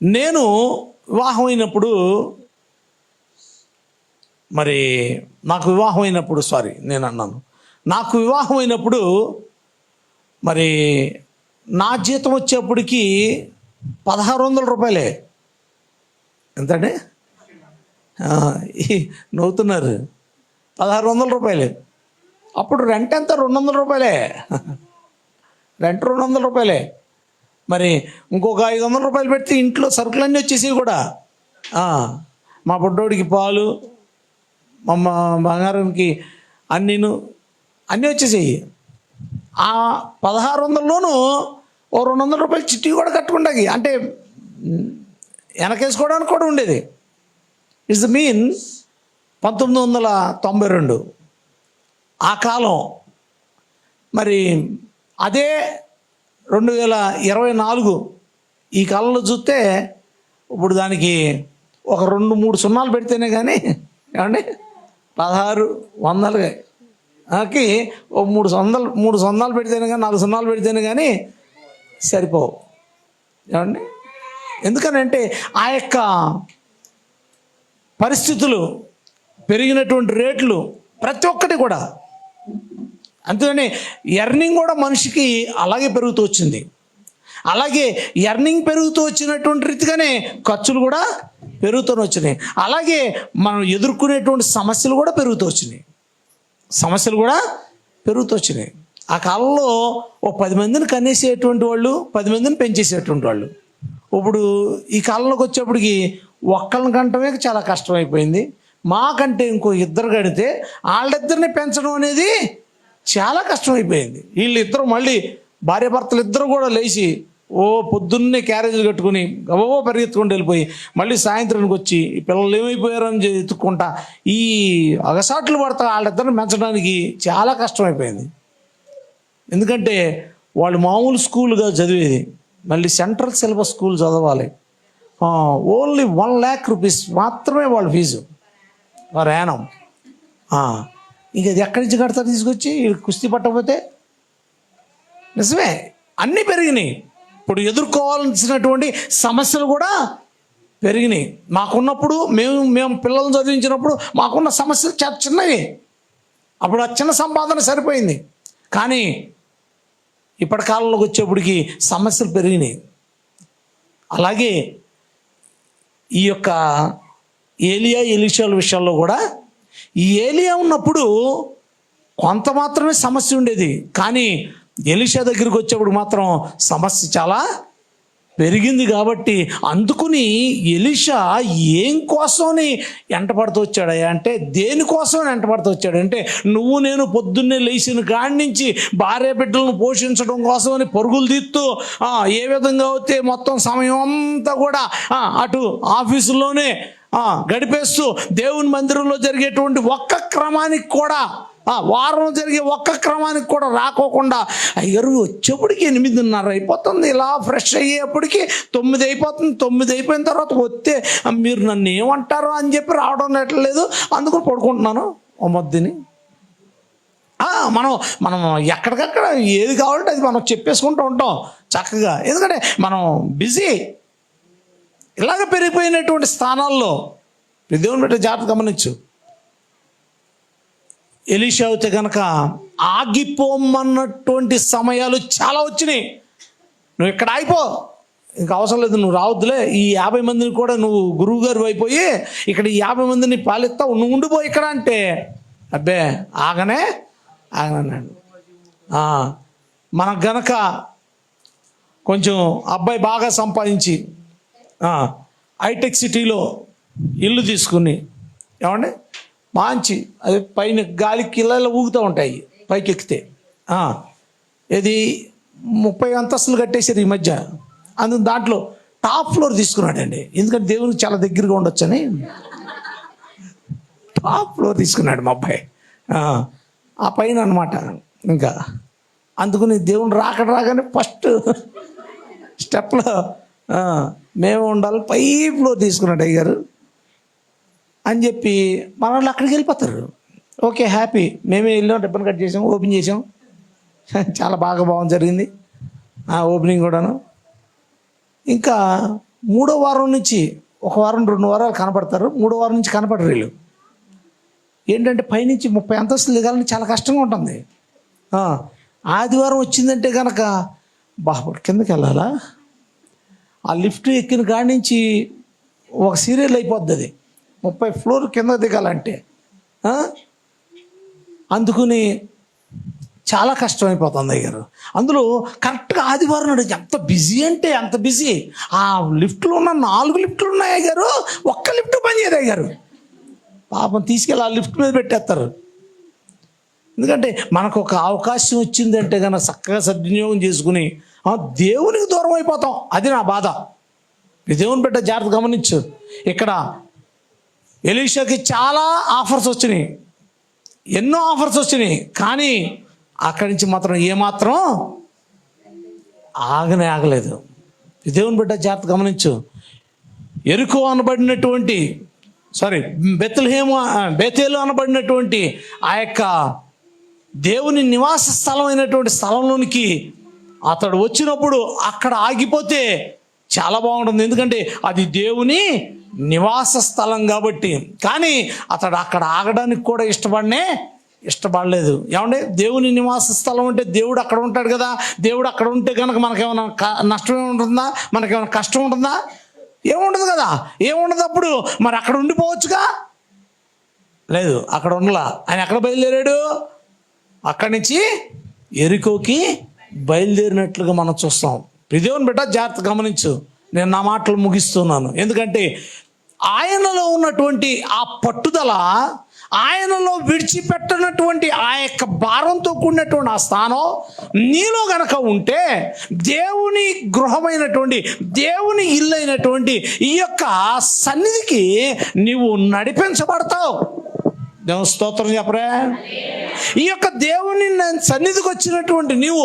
నేను వివాహం అయినప్పుడు, నాకు వివాహం అయినప్పుడు మరి నా జీతం వచ్చేప్పటికి 1600 రూపాయలే. ఎంతండి? నవ్వుతున్నారు. 1600 రూపాయలు. అప్పుడు రెంట్ ఎంత? 200 రూపాయలే. రెంట్ 200 రూపాయలే. మరి ఇంకొక 500 రూపాయలు పెడితే ఇంట్లో సరుకులన్నీ వచ్చేసి కూడా, మా బుడ్డోడికి పాలు, మా బంగారానికి అన్నీ వచ్చేసాయి. ఆ 1600లోనూ ఓ 200 రూపాయలు చిట్టి కూడా కట్టుకుంటాకి, అంటే వెనకేసుకోవడానికి కూడా ఉండేది. ఇట్స్ మీన్ 1992 ఆ కాలం. మరి అదే 2024 ఈ కాలంలో చూస్తే ఇప్పుడు దానికి ఒక 2-3 సున్నాలు పెడితేనే కానీ, ఏమండి, 1600కి ఒక 3 సున్నాలు పెడితేనే కానీ, 4 సున్నాలు పెడితేనే కానీ సరిపోవు. ఏమండి, ఎందుకనంటే ఆ యొక్క పరిస్థితులు, పెరిగినటువంటి రేట్లు, ప్రతి ఒక్కటి కూడా. అందుకని ఎర్నింగ్ కూడా మనిషికి అలాగే పెరుగుతూ వచ్చింది. అలాగే ఎర్నింగ్ పెరుగుతూ వచ్చినటువంటి రీతిగానే ఖర్చులు కూడా పెరుగుతూ వచ్చినాయి. అలాగే మనం ఎదుర్కొనేటువంటి సమస్యలు కూడా పెరుగుతూ వచ్చినాయి. ఆ కాలంలో ఓ 10 మందిని కనేసేటువంటి వాళ్ళు, 10 మందిని పెంచేసేటువంటి వాళ్ళు. ఇప్పుడు ఈ కాలంలోకి వచ్చేప్పటికి ఒక్కళ్ళని కంటమే చాలా కష్టమైపోయింది. మాకంటే ఇంకో 2 కడితే వాళ్ళిద్దరిని పెంచడం అనేది చాలా కష్టమైపోయింది. వీళ్ళిద్దరూ మళ్ళీ భార్యాభర్తలు ఇద్దరు కూడా లేచి పొద్దున్నే క్యారేజీలు కట్టుకుని గబగబా పరిగెత్తుకుంటూ వెళ్ళిపోయి మళ్ళీ సాయంత్రానికి వచ్చి ఈ పిల్లలు ఏమైపోయారని ఎత్తుక్కుంటా ఈ అగసాట్లు పడతా వాళ్ళిద్దరిని పెంచడానికి చాలా కష్టమైపోయింది. ఎందుకంటే వాళ్ళు మామూలు స్కూల్గా చదివేది, మళ్ళీ సెంట్రల్ సిలబస్ స్కూల్ చదవాలి. ఓన్లీ 1 lakh రూపీస్ మాత్రమే వాళ్ళ ఫీజు వారు యానం. ఇంక అది ఎక్కడి నుంచి కడతారు తీసుకొచ్చి కుస్తీ పట్టకపోతే? నిజమే, అన్నీ పెరిగినాయి. ఇప్పుడు ఎదుర్కోవాల్సినటువంటి సమస్యలు కూడా పెరిగినాయి. మాకున్నప్పుడు మేము పిల్లల్ని చదివించినప్పుడు మాకున్న సమస్యలు చాలా చిన్నవి. అప్పుడు ఆ చిన్న సంపాదన సరిపోయింది. కానీ ఇప్పటి కాలంలోకి వచ్చేప్పటికి సమస్యలు పెరిగినాయి. అలాగే ఈ యొక్క ఎలీషాల విషయాల్లో కూడా, ఈ ఏలియా ఉన్నప్పుడు కొంత మాత్రమే సమస్య ఉండేది. కానీ ఎలీషా దగ్గరికి వచ్చేప్పుడు మాత్రం సమస్య చాలా పెరిగింది. కాబట్టి అందుకుని ఎలీషా ఏం కోసమని ఎంటపడుతూ వచ్చాడయ్యా అంటే, దేనికోసం ఎంటపడుతూ వచ్చాడంటే, నువ్వు నేను పొద్దున్నే లేచిన కాడి నుంచి భార్య బిడ్డలను పోషించడం కోసమని పరుగులు తీస్తూ ఏ విధంగా అయితే మొత్తం సమయం అంతా కూడా అటు ఆఫీసులోనే గడిపేస్తూ దేవుని మందిరంలో జరిగేటువంటి ఒక్క క్రమానికి కూడా, వారం జరిగే ఒక్క క్రమానికి కూడా రాకోకుండా అయ్యారు వచ్చేప్పటికి 8:30 అయిపోతుంది. ఇలా ఫ్రెష్ అయ్యేప్పటికి 9 అయిపోతుంది. 9 అయిపోయిన తర్వాత వస్తే మీరు నన్ను ఏమంటారో అని చెప్పి రావడం లేదు, అందుకని పడుకుంటున్నాను ఓ మధ్యని. మనం ఎక్కడికక్కడ ఏది కావాలంటే అది మనం చెప్పేసుకుంటూ ఉంటాం చక్కగా. ఎందుకంటే మనం బిజీ. ఇలాగ పెరిగిపోయినటువంటి స్థానాల్లో దేవుని బిడ్డ జాగ్రత్త గమనించు. ఎలీషా అయితే కనుక ఆగిపోమన్నటువంటి సమయాలు చాలా వచ్చినాయి. నువ్వు ఇక్కడ ఆగిపో, ఇంకా అవసరం లేదు, నువ్వు రావద్దులే, ఈ 50 మందిని కూడా నువ్వు గురువు గారు అయిపోయి ఇక్కడ ఈ 50 మందిని పాలిస్తావు, నువ్వు ఉండిపో ఇక్కడ అంటే, అబ్బే ఆగనే ఆగనన్నాడు. మనకు గనక కొంచెం అబ్బాయి బాగా సంపాదించి హైటెక్ సిటీలో ఇల్లు తీసుకుని, ఏమండి, మంచి అది పైన గాలికి ఇళ్ళలో ఊగుతూ ఉంటాయి పైకి ఎక్కితే, ఇది 30 అంతస్తులు కట్టేసారు ఈ మధ్య. అందుకు దాంట్లో టాప్ ఫ్లోర్ తీసుకున్నాడండి, ఎందుకంటే దేవునికి చాలా దగ్గరగా ఉండొచ్చని టాప్ ఫ్లోర్ తీసుకున్నాడు మా అబ్బాయి. ఆ పైన అనమాట. ఇంకా అందుకుని దేవుని రాగానే ఫస్ట్ స్టెప్లో మేము ఉండాలి, పై ఫ్లోర్ తీసుకున్నాడు అయ్యారు అని చెప్పి మన వాళ్ళు అక్కడికి వెళ్ళిపోతారు. Okay, happy. మేమే వెళ్ళాం, రిబ్బన్ కట్ చేసాం, ఓపెన్ చేసాం, చాలా బాగుంది, జరిగింది ఓపెనింగ్ కూడాను. ఇంకా 3వ వారం నుంచి 1 వారం 2 వారాలు కనపడతారు, 3వ వారం నుంచి కనపడరు వీళ్ళు. ఏంటంటే పైనుంచి 30 అంతస్తులు దిగాలని చాలా కష్టంగా ఉంటుంది. ఆదివారం వచ్చిందంటే కనుక కిందకి వెళ్ళాలా, ఆ లిఫ్ట్ ఎక్కిన కాడి నుంచి ఒక సీరియల్ అయిపోద్ది అది, 30 ఫ్లోర్ కింద దిగాలంటే. అందుకుని చాలా కష్టమైపోతుంది అయ్యారు. అందులో కరెక్ట్గా ఆదివారం నాడు ఎంత బిజీ అంటే అంత బిజీ. ఆ లిఫ్ట్లో ఉన్న 4 లిఫ్ట్లు ఉన్నాయి అయ్యారు, ఒక్క లిఫ్ట్ పనిచేయదు అయ్యారు. పాపం తీసుకెళ్ళి ఆ లిఫ్ట్ మీద పెట్టేస్తారు. ఎందుకంటే మనకు ఒక అవకాశం వచ్చిందంటే కనుక చక్కగా సద్వినియోగం చేసుకుని దేవునికి దూరం అయిపోతాం. అది నా బాధ. దేవుని బిడ్డ జాగ్రత్త గమనించు. ఇక్కడ ఎలీషాకి చాలా ఆఫర్స్ వచ్చినాయి, ఎన్నో ఆఫర్స్ వచ్చినాయి, కానీ అక్కడి నుంచి మాత్రం ఏమాత్రం ఆగలేదు. దేవుని బిడ్డ జాగ్రత్త గమనించు. ఎరుకో అనబడినటువంటి బేతేలు అనబడినటువంటి ఆ యొక్క దేవుని నివాస స్థలం అయినటువంటి స్థలంలోనికి అతడు వచ్చినప్పుడు అక్కడ ఆగిపోతే చాలా బాగుంటుంది, ఎందుకంటే అది దేవుని నివాస స్థలం కాబట్టి. కానీ అతడు అక్కడ ఆగడానికి కూడా ఇష్టపడలేదు. ఏమంటే దేవుని నివాస స్థలం అంటే దేవుడు అక్కడ ఉంటాడు కదా. దేవుడు అక్కడ ఉంటే కనుక మనకేమైనా నష్టం ఉంటుందా, మనకేమైనా కష్టం ఉంటుందా? ఏముండదు కదా. ఏముండదు అప్పుడు మరి అక్కడ ఉండిపోవచ్చుగా. లేదు, అక్కడ ఉండలా. ఆయన ఎక్కడ బయలుదేరాడు? అక్కడి నుంచి ఎరికోకి బయలుదేరినట్లుగా మనం చూస్తాం. దేవుని బిడ్డ జాగ్రత్త గమనించు. నేను నా మాటలు ముగిస్తున్నాను, ఎందుకంటే ఆయనలో ఉన్నటువంటి ఆ పట్టుదల, ఆయనలో విడిచిపెట్టనటువంటి ఆ యొక్క భారంతో కూడినటువంటి ఆ స్థానం నీలో గనక ఉంటే, దేవుని గృహమైనటువంటి దేవుని ఇల్లు అయినటువంటి ఈ యొక్క సన్నిధికి నీవు నడిపించబడతావు. దేవుని స్తోత్రం చెప్పరే. ఈ యొక్క దేవుని సన్నిధికి వచ్చినటువంటి నీవు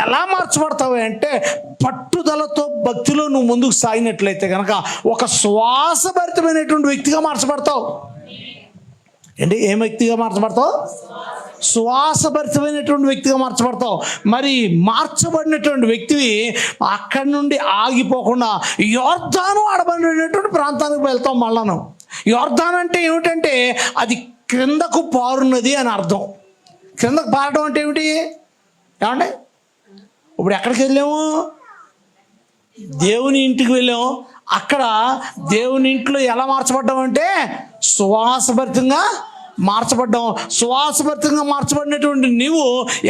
ఎలా మార్చబడతావు అంటే, పట్టుదలతో భక్తిలో నువ్వు ముందుకు సాగినట్లయితే కనుక ఒక శ్వాసభరితమైనటువంటి వ్యక్తిగా మార్చబడతావు. ఏంటి, ఏం వ్యక్తిగా మార్చబడతావు? శ్వాసభరితమైనటువంటి వ్యక్తిగా మార్చబడతావు. మరి మార్చబడినటువంటి వ్యక్తివి అక్కడి నుండి ఆగిపోకుండా యోర్దాను ఆడబడినటువంటి ప్రాంతానికి వెళ్తాం. మళ్ళాను యోర్దాను అంటే ఏమిటంటే అది క్రిందకు పారున్నది అని అర్థం. క్రిందకు పారడం అంటే ఏమిటి? ఏమంటే ఇప్పుడు ఎక్కడికి వెళ్ళాము? దేవుని ఇంటికి వెళ్ళాము. అక్కడ దేవుని ఇంట్లో ఎలా మార్చబడ్డాం అంటే సువాసభరితంగా మార్చబడ్డాం. సువాసభరితంగా మార్చబడినటువంటి నీవు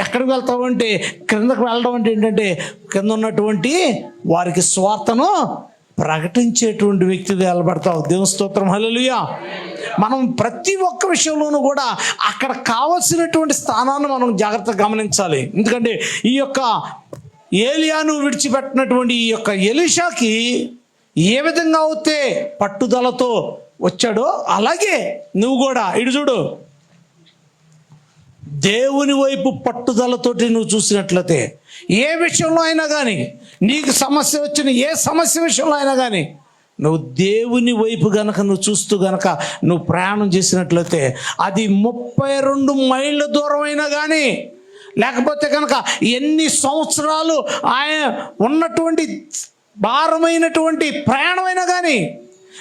ఎక్కడికి వెళ్తావు అంటే క్రిందకు వెళ్ళడం అంటే ఏంటంటే కింద ఉన్నటువంటి వారికి స్వార్థను ప్రకటించేటువంటి వ్యక్తిగా నిలబడతావు. దేవుని స్తోత్రం, హల్లెలూయా. మనం ప్రతి ఒక్క విషయంలోనూ కూడా అక్కడ కావలసినటువంటి స్థానాన్ని మనం జాగ్రత్తగా గమనించాలి. ఎందుకంటే ఈ యొక్క ఏలియాను విడిచిపెట్టినటువంటి ఈ యొక్క ఎలీషాకి ఏ విధంగా అయితే పట్టుదలతో వచ్చాడో అలాగే నువ్వు కూడా ఇటు చూడు, దేవుని వైపు పట్టుదలతోటి నువ్వు చూసినట్లయితే ఏ విషయంలో అయినా కానీ, నీకు సమస్య వచ్చిన ఏ సమస్య విషయంలో అయినా కానీ, నువ్వు దేవుని వైపు గనక నువ్వు చూస్తూ గనక నువ్వు ప్రయాణం చేసినట్లయితే అది 32 మైళ్ళ దూరం అయినా కానీ, లేకపోతే కనుక ఎన్ని సంవత్సరాలు ఆయన ఉన్నటువంటి భారమైనటువంటి ప్రయాణమైనా కానీ,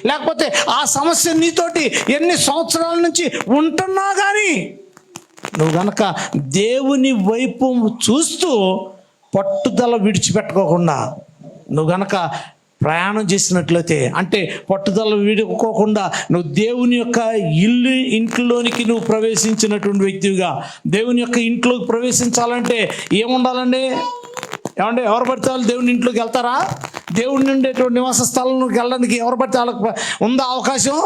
లేకపోతే ఆ సమస్య నీతోటి ఎన్ని సంవత్సరాల నుంచి ఉంటున్నా కానీ, నువ్వు గనక దేవుని వైపు చూస్తూ పట్టుదల విడిచిపెట్టుకోకుండా నువ్వు గనక ప్రయాణం చేసినట్లయితే, అంటే పట్టుదల వీడుకోకుండా నువ్వు దేవుని యొక్క ఇంట్లోనికి నువ్వు ప్రవేశించినటువంటి వ్యక్తివిగా, దేవుని యొక్క ఇంట్లోకి ప్రవేశించాలంటే ఏముండాలండి? ఏమంటే ఎవరు పడితే వాళ్ళు దేవుని ఇంట్లోకి వెళ్తారా? దేవుని ఉండేటువంటి నివాస స్థలంలోకి వెళ్ళడానికి ఎవరు పడితే వాళ్ళకి ఉందా అవకాశం?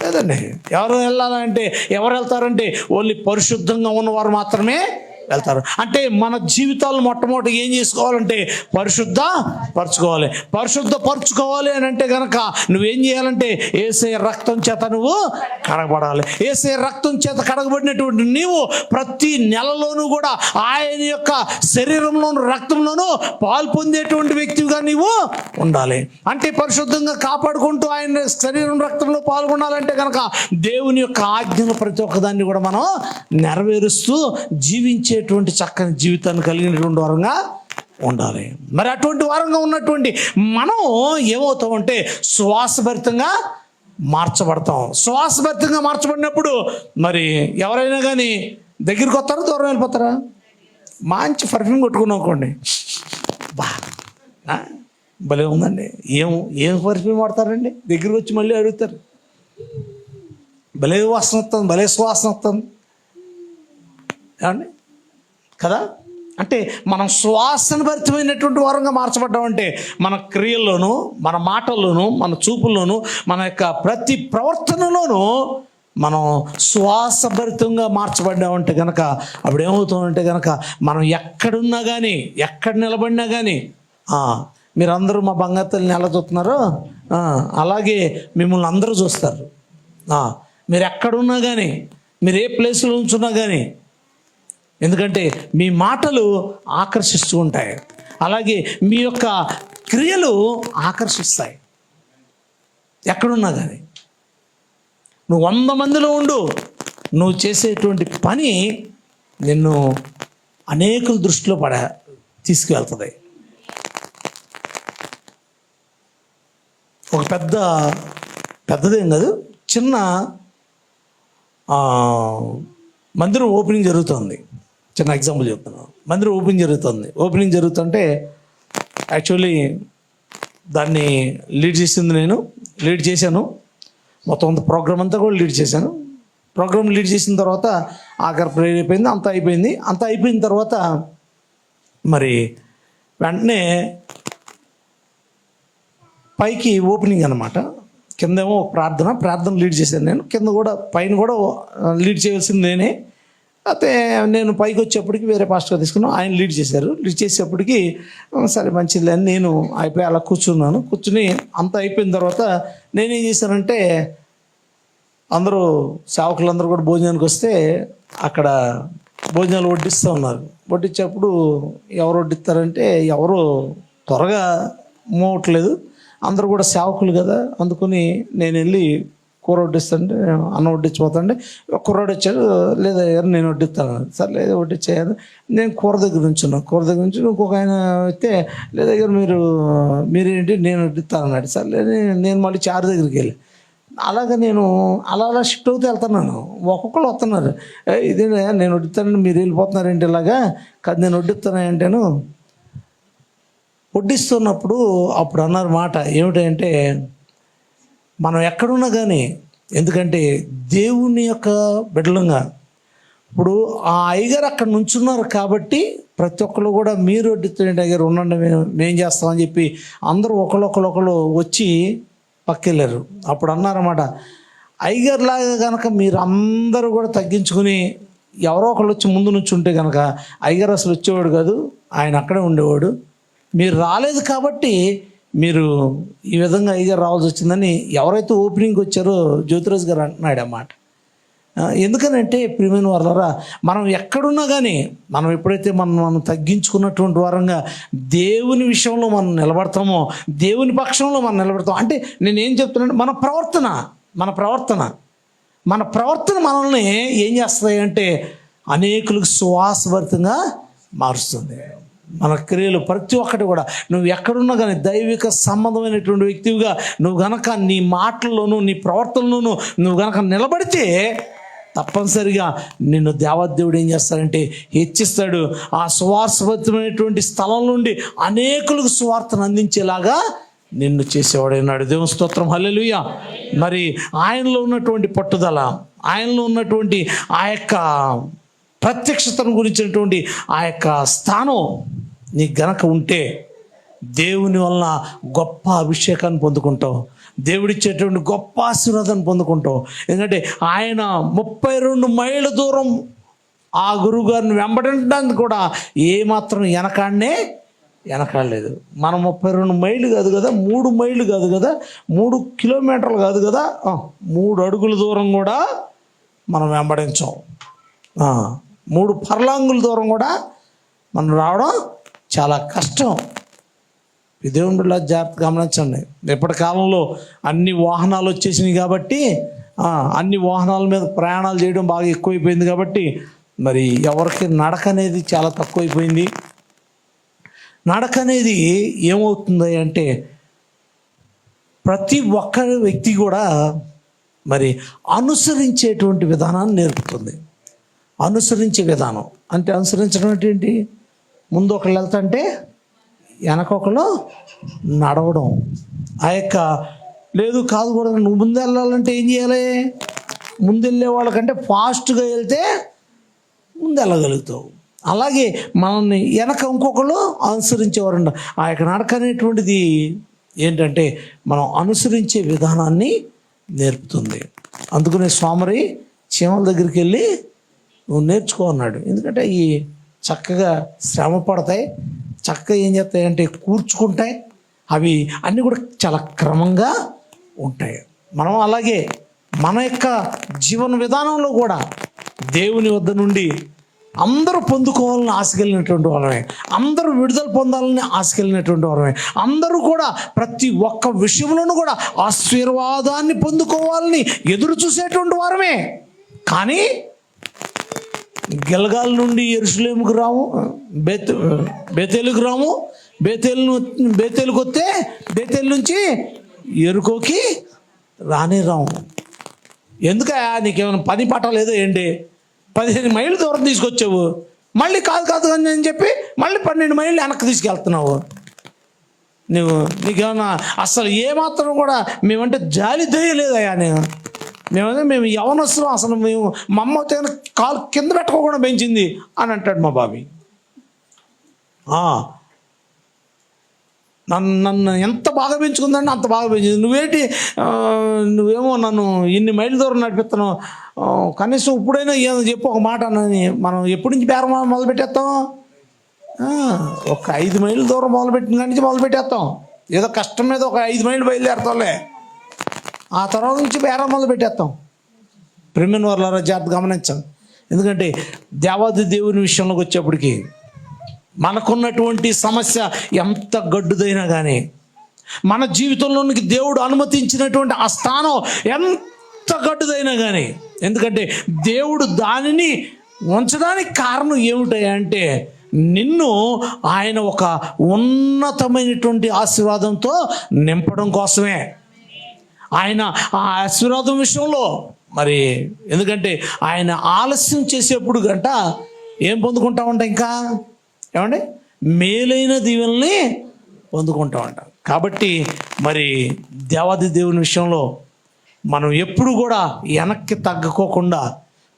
లేదండి. ఎవరు వెళ్ళాలంటే ఎవరు వెళ్తారంటే ఓన్లీ పరిశుద్ధంగా ఉన్నవారు మాత్రమే వెళ్తారు. అంటే మన జీవితాలను మొట్టమొదటి ఏం చేసుకోవాలంటే పరిశుద్ధపరచుకోవాలి అని అంటే కనుక నువ్వేం చేయాలంటే యేసయ్య రక్తం చేత నువ్వు కడగబడాలి. యేసయ్య రక్తం చేత కడగబడినటువంటి నీవు ప్రతి నెలలోనూ కూడా ఆయన యొక్క శరీరంలోను రక్తంలోనూ పాలు పొందేటువంటి వ్యక్తిగా నీవు ఉండాలి. అంటే పరిశుద్ధంగా కాపాడుకుంటూ ఆయన శరీరం రక్తంలో పాల్గొనాలంటే కనుక దేవుని యొక్క ఆజ్ఞలు ప్రతి ఒక్కదాన్ని కూడా మనం నెరవేరుస్తూ జీవించేటువంటి చక్కని జీవితాన్ని కలిగినటువంటి వారంగా ఉండాలి. మరి అటువంటి వారంగా ఉన్నటువంటి మనం ఏమవుతామంటే శ్వాసభరితంగా మార్చబడతాం. శ్వాసభరితంగా మార్చబడినప్పుడు మరి ఎవరైనా కానీ దగ్గరికి వస్తారా, దూరం వెళ్ళిపోతారా? మంచి పర్ఫ్యూమ్ కొట్టుకున్నాకోండి, భలే ఉందండి, ఏం పర్ఫ్యూమ్ వాడతారండి? దగ్గరికి వచ్చి మళ్ళీ అడుగుతారు, భలే వాసన వస్తుంది, భలే సువాసన వస్తుంది ఏమండి కదా. అంటే మనం సువాసన భరితమైనటువంటి వారంగా మార్చబడ్డామంటే మన క్రియల్లోనూ, మన మాటల్లోనూ, మన చూపుల్లోనూ, మన యొక్క ప్రతి ప్రవర్తనలోనూ మనం సువాసభరితంగా మార్చబడ్డామంటే కనుక అప్పుడు ఏమవుతుందంటే కనుక మనం ఎక్కడున్నా కానీ, ఎక్కడ నిలబడినా కానీ మీరందరూ మా బంగారు తల్లిని ఎలా చూస్తున్నారో అలాగే మిమ్మల్ని అందరూ చూస్తారు. మీరు ఎక్కడున్నా కానీ, మీరు ఏ ప్లేస్లో ఉంచున్నా కానీ, ఎందుకంటే మీ మాటలు ఆకర్షిస్తూ ఉంటాయి, అలాగే మీ యొక్క క్రియలు ఆకర్షిస్తాయి. ఎక్కడున్నా కానీ నువ్వు 100 మందిలో ఉండు, నువ్వు చేసేటువంటి పని నిన్ను అనేకుల దృష్టిలో తీసుకువెళ్తుంది. ఒక పెద్దదేం కాదు, చిన్న మందిరం ఓపెనింగ్ జరుగుతుంది. చిన్న ఎగ్జాంపుల్ చెప్తున్నాను. మందిరం ఓపెనింగ్ జరుగుతుంటే యాక్చువల్లీ దాన్ని లీడ్ చేశాను. మొత్తం అంత ప్రోగ్రామ్ అంతా కూడా లీడ్ చేశాను. ప్రోగ్రామ్ లీడ్ చేసిన తర్వాత ఆఖరి ప్రేయర్ అయిపోయింది, అంతా అయిపోయిన తర్వాత మరి వెంటనే పైకి ఓపెనింగ్ అన్నమాట. కిందేమో ప్రార్థన లీడ్ చేశాను నేను, పైన కూడా లీడ్ చేయాల్సింది నేనే. అయితే నేను పైకి వచ్చేప్పటికి వేరే పాస్టర్ తీసుకున్నాను, ఆయన లీడ్ చేసేప్పటికి సరే మంచిది అని నేను అయిపోయి అలా కూర్చుని అంతా అయిపోయిన తర్వాత నేనేం చేశానంటే, అందరూ సేవకులందరూ కూడా భోజనానికి వస్తే అక్కడ భోజనాలు వడ్డిస్తూ ఉన్నారు. వడ్డించేప్పుడు ఎవరు వడ్డిస్తారంటే ఎవరు త్వరగా మూవట్లేదు, అందరూ కూడా సేవకులు కదా, అందుకని నేను వెళ్ళి కూర వడ్డిస్తుంటే అన్నం వడ్డించిపోతుంటే కుర్రాడు వచ్చాడు, లేదా నేను వడ్డిస్తాను, సరే లేదా వడ్డించేయాలి. నేను కూర దగ్గర నుంచి ఇంకొక ఆయన అయితే లేదా మీరేంటి నేను వడ్డిస్తాను అన్నాడు. సరే నేను మళ్ళీ చారు దగ్గరికి వెళ్ళి అలాగా నేను అలా షిఫ్ట్ అవుతూ వెళ్తున్నాను. ఒక్కొక్కరు వస్తున్నారు, ఇదే నేను వడ్డిస్తాను మీరు వెళ్ళిపోతున్నారు ఏంటి ఇలాగా కాదు, నేను వడ్డిస్తాను అంటేను. వడ్డిస్తున్నప్పుడు అప్పుడు అన్నారు మాట ఏమిటంటే, మనం ఎక్కడున్నా కానీ, ఎందుకంటే దేవుని యొక్క బిడ్డలంగా ఇప్పుడు ఆ అయ్యగారు అక్కడ నుంచున్నారు కాబట్టి ప్రతి ఒక్కరు కూడా మీరు వడ్డిస్తున్న అయ్యగారు ఉండండి మేము చేస్తామని చెప్పి అందరూ ఒకళ్ళు వచ్చి పక్కెళ్ళారు. అప్పుడు అన్నారన్నమాట, అయ్యగారులాగా కనుక మీరు అందరూ కూడా తగ్గించుకుని ఎవరో ఒకళ్ళు వచ్చి ముందు నుంచి ఉంటే కనుక అయ్యగారు అసలు వచ్చేవాడు కాదు, ఆయన అక్కడే ఉండేవాడు. మీరు రాలేదు కాబట్టి మీరు ఈ విధంగా అయ్యగారు రావాల్సి వచ్చిందని ఎవరైతే ఓపెనింగ్కి వచ్చారో జ్యోతిరాజు గారు అంటున్నాడు అన్నమాట. ఎందుకనంటే ప్రియమైన వారలారా, మనం ఎక్కడున్నా కానీ మనం ఎప్పుడైతే మనం తగ్గించుకున్నటువంటి వారంగా దేవుని విషయంలో మనం నిలబడతామో, దేవుని పక్షంలో మనం నిలబడతాం. అంటే నేనేం చెప్తున్నానంటే మన ప్రవర్తన మనల్ని ఏం చేస్తుంది అంటే అనేకులకు సువాసభరితంగా మారుస్తుంది. మన క్రియలు ప్రతి ఒక్కటి కూడా నువ్వు ఎక్కడున్నా కానీ దైవిక సంబంధమైనటువంటి వ్యక్తివిగా నువ్వు గనక నీ మాటల్లోనూ నీ ప్రవర్తనలోనూ నువ్వు గనక నిలబడితే తప్పనిసరిగా నిన్ను దేవదేవుడు ఏం చేస్తాడంటే హెచ్చిస్తాడు. ఆ సువార్సభరితమైనటువంటి స్థలం నుండి అనేకులకు సువార్తను అందించేలాగా నిన్ను చేసేవాడైనాడు. దేవుని స్తోత్రం, హల్లెలూయా. మరి ఆయనలో ఉన్నటువంటి పట్టుదల, ఆయనలో ఉన్నటువంటి ఆ యొక్క ప్రత్యక్షతను గురించినటువంటి ఆ యొక్క స్థానం నీకు గనక ఉంటే దేవుని వలన గొప్ప అభిషేకాన్ని పొందుకుంటావు, దేవుడిచ్చేటువంటి గొప్ప ఆశీర్వాదాన్ని పొందుకుంటావు. ఎందుకంటే ఆయన 32 మైళ్ళ దూరం ఆ గురువు గారిని వెంబడించడానికి కూడా ఏమాత్రం వెనకాడలేదు. మనం 32 మైళ్ళు కాదు కదా, 3 మైళ్ళు కాదు కదా, 3 కిలోమీటర్లు కాదు కదా, 3 అడుగుల దూరం కూడా మనం వెంబడించాం. 3 పర్లాంగుల దూరం కూడా మనం రావడం చాలా కష్టం. ఈ దేవుని బిడ్డల జాగ్రత్త గమనించండి. ఇప్పటి కాలంలో అన్ని వాహనాలు వచ్చేసినాయి కాబట్టి, అన్ని వాహనాల మీద ప్రయాణాలు చేయడం బాగా ఎక్కువైపోయింది కాబట్టి మరి ఎవరికి నడక అనేది చాలా తక్కువైపోయింది. నడక అనేది ఏమవుతుంది అంటే ప్రతి ఒక్క వ్యక్తి కూడా మరి అనుసరించేటువంటి విధానాన్ని నేర్పుతుంది. అనుసరించే విధానం అంటే అనుసరించడం అంటే ఏంటి? ముందు ఒకళ్ళు వెళ్తుంటే వెనకొకళ్ళు నడవడం. ఆ యొక్క లేదు కాదు కూడా, నువ్వు ముందు వెళ్ళాలంటే ఏం చేయాలి? ముందు వెళ్ళే వాళ్ళకంటే ఫాస్ట్గా వెళ్తే ముందు వెళ్ళగలుగుతావు. అలాగే మనల్ని వెనక ఇంకొకళ్ళు అనుసరించేవారు. ఆ యొక్క నడక అనేటువంటిది ఏంటంటే మనం అనుసరించే విధానాన్ని నేర్పుతుంది. అందుకనే సోమరి చీమల దగ్గరికి వెళ్ళి నువ్వు నేర్చుకో అన్నాడు. ఎందుకంటే ఈ చక్కగా శ్రమ పడతాయి, చక్కగా ఏం చేస్తాయి అంటే కూర్చుకుంటాయి, అవి అన్నీ కూడా చాలా క్రమంగా ఉంటాయి. మనం అలాగే మన యొక్క జీవన విధానంలో కూడా దేవుని వద్ద నుండి అందరూ పొందుకోవాలని ఆశకెళ్ళినటువంటి వారమే, అందరూ విడుదల పొందాలని ఆశకెళ్ళినటువంటి వారమే, అందరూ కూడా ప్రతి ఒక్క విషయంలోనూ కూడా ఆశీర్వాదాన్ని పొందుకోవాలని ఎదురు చూసేటువంటి వారమే. కానీ గిల్గాల్ నుండి యెరూషలేముకు రాము, బేతేలుకు రాము, బేతేలుకు వస్తే బేతేలు నుంచి యెరికోకి రాము. ఎందుక నీకేమైనా పని పాట లేదో ఏంటి? 15 మైళ్ళు దూరం తీసుకొచ్చావు, మళ్ళీ కాదు అని చెప్పి మళ్ళీ 12 మైళ్ళు వెనక్కి తీసుకెళ్తున్నావు. నీకేమన్నా అసలు ఏమాత్రం కూడా మేమంటే జాలి దయలేదయ్యా. మేము యవనస్తులం, అసలు మా అమ్మ కాలు కింద పెట్టుకోకుండా పెంచింది అని అంటాడు మా బాబీ. నన్ను ఎంత బాగా పెంచుకుందంటే అంత బాగా పెంచింది. నువ్వేమో నన్ను ఇన్ని మైళ్ళ దూరం నడిపిస్తున్నావు, కనీసం ఇప్పుడైనా ఏదో చెప్పు ఒక మాట అని. మనం ఎప్పటి నుంచి బేరం మొదలుపెట్టేస్తాం? ఒక 5 మైళ్ళ దూరం మొదలుపెట్టిన కాడి నుంచి మొదలుపెట్టేస్తాం. ఏదో కష్టం మీద ఒక 5 మైళ్ళు బయలుదేరుతాంలే, ఆ తర్వాత నుంచి బేరం మొదలుపెట్టేస్తాం. ప్రేమైన వాళ్ళ జాగ్రత్త గమనించండి. ఎందుకంటే దేవాది దేవుని విషయంలోకి వచ్చేప్పటికి మనకున్నటువంటి సమస్య ఎంత గడ్డుదైనా కానీ, మన జీవితంలోనికి దేవుడు అనుమతించినటువంటి ఆ స్థానం ఎంత గడ్డుదైనా కానీ, ఎందుకంటే దేవుడు దానిని ఉంచడానికి కారణం ఏమిటంటే నిన్ను ఆయన ఒక ఉన్నతమైనటువంటి ఆశీర్వాదంతో నింపడం కోసమే. ఆయన ఆ ఆశీర్వాదం విషయంలో మరి ఎందుకంటే ఆయన ఆలస్యం చేసేప్పుడు గంట ఏం పొందుకుంటామంట? ఇంకా ఏమండి? మేలైన దీవెనల్ని పొందుకుంటామంట. కాబట్టి మరి దేవాది దేవుని విషయంలో మనం ఎప్పుడు కూడా వెనక్కి తగ్గకోకుండా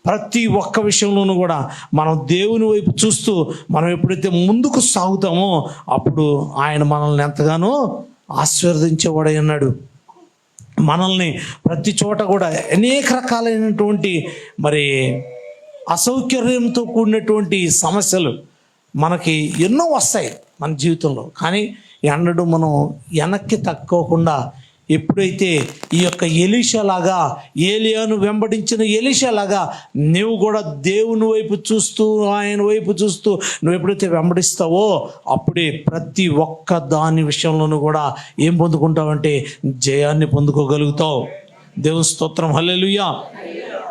ప్రతి ఒక్క విషయంలోనూ కూడా మనం దేవుని వైపు చూస్తూ మనం ఎప్పుడైతే ముందుకు సాగుతామో అప్పుడు ఆయన మనల్ని ఎంతగానో ఆశీర్వదించేవాడై ఉన్నాడు. మనల్ని ప్రతి చోట కూడా అనేక రకాలైనటువంటి మరి అసౌకర్యంతో కూడినటువంటి సమస్యలు మనకి ఎన్నో వస్తాయి మన జీవితంలో. కానీ ఎన్నడూ మనం వెనక్కి తక్కువకుండా ఎప్పుడైతే ఈ యొక్క ఎలీషాలాగా, ఏలియాను వెంబడించిన ఎలీషాలాగా నువ్వు కూడా దేవుని వైపు చూస్తూ ఆయన వైపు చూస్తూ నువ్వు ఎప్పుడైతే వెంబడిస్తావో అప్పుడే ప్రతి ఒక్క దాని విషయంలోనూ కూడా ఏం పొందుకుంటావంటే జయాన్ని పొందుకోగలుగుతావు. దేవుని స్తోత్రం, హల్లెలూయా.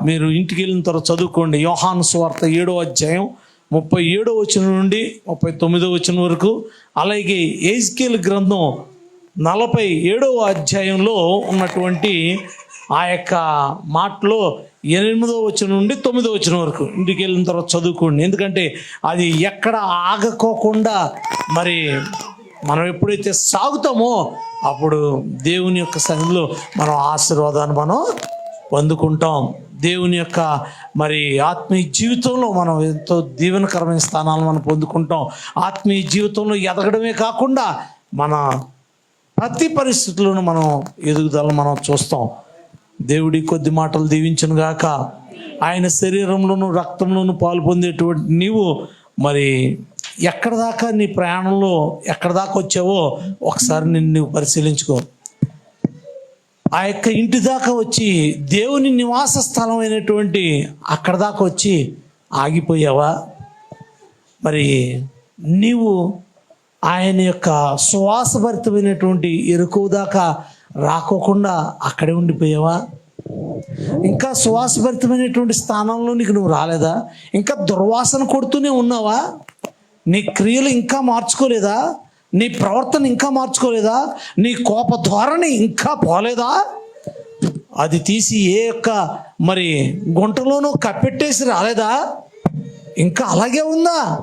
మీరు ఇంటికి వెళ్ళిన తర్వాత చదువుకోండి. యోహాను సువార్త 7వ అధ్యాయం 37వ వచనం నుండి 39వ వచనం వరకు. అలాగే యెహెజ్కేలు గ్రంథం 47వ అధ్యాయంలో ఉన్నటువంటి ఆ యొక్క మాటలో 8వ వచనం నుండి 9వ వచనం వరకు ఇంటికి వెళ్ళిన తర్వాత చదువుకోండి. ఎందుకంటే అది ఎక్కడ ఆగకోకుండా మరి మనం ఎప్పుడైతే సాగుతామో అప్పుడు దేవుని యొక్క సన్నిధిలో మనం ఆశీర్వాదాన్ని మనం పొందుకుంటాం. దేవుని యొక్క మరి ఆత్మీయ జీవితంలో మనం ఎంతో దీవెనకరమైన స్థానాలను మనం పొందుకుంటాం. ఆత్మీయ జీవితంలో ఎదగడమే కాకుండా మన ప్రతి పరిస్థితుల్లోనూ మనం ఎదుగుదలను మనం చూస్తాం. దేవుడి కొద్ది మాటలు దీవించును గాక. ఆయన శరీరంలోను రక్తంలోను పాలు పొందేటువంటి నీవు మరి ఎక్కడ దాకా నీ ప్రయాణంలో ఎక్కడ దాకా వచ్చావో ఒకసారి నిన్ను పరిశీలించుకో. ఆ యొక్క ఇంటి దాకా వచ్చి దేవుని నివాస స్థలం అయినటువంటి అక్కడ దాకా వచ్చి ఆగిపోయావా? మరి నీవు ఆయన యొక్క సువాసభరితమైనటువంటి ఎరుకు దాకా రాకోకుండా అక్కడే ఉండిపోయావా? ఇంకా సువాసభరితమైనటువంటి స్థానంలో నీకు నువ్వు రాలేదా? ఇంకా దుర్వాసన కొడుతూనే ఉన్నావా? నీ క్రియలు ఇంకా మార్చుకోలేదా? నీ ప్రవర్తన ఇంకా మార్చుకోలేదా? నీ కోప ధోరణి ఇంకా పోలేదా? అది తీసి ఏ యొక్క మరి గుంటలోనూ కప్పెట్టేసి రాలేదా? ఇంకా అలాగే ఉందా?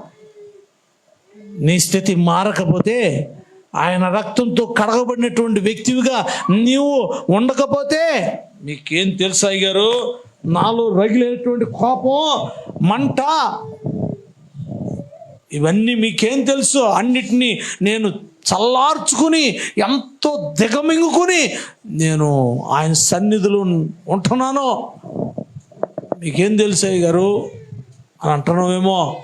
నీ స్థితి మారకపోతే, ఆయన రక్తంతో కడగబడినటువంటి వ్యక్తివిగా నీవు ఉండకపోతే, మీకేం తెలుసు అయ్యారు? నాలో రగిలేటువంటి కోపం, మంట, ఇవన్నీ మీకేం తెలుసు? అన్నిటినీ నేను చల్లార్చుకుని ఎంతో దిగమింగుకుని నేను ఆయన సన్నిధిలో ఉంటున్నాను. మీకేం తెలుసు అయ్యారు అని అంటున్నావేమో.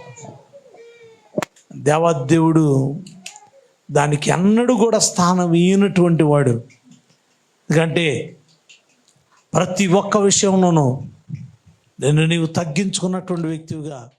దేవాదేవుడు దానికి అన్నడు కూడా స్థానం ఇయ్యనటువంటి వాడు. ఎందుకంటే ప్రతి ఒక్క విషయంలోనూ నీవు తగ్గించుకున్నటువంటి వ్యక్తివిగా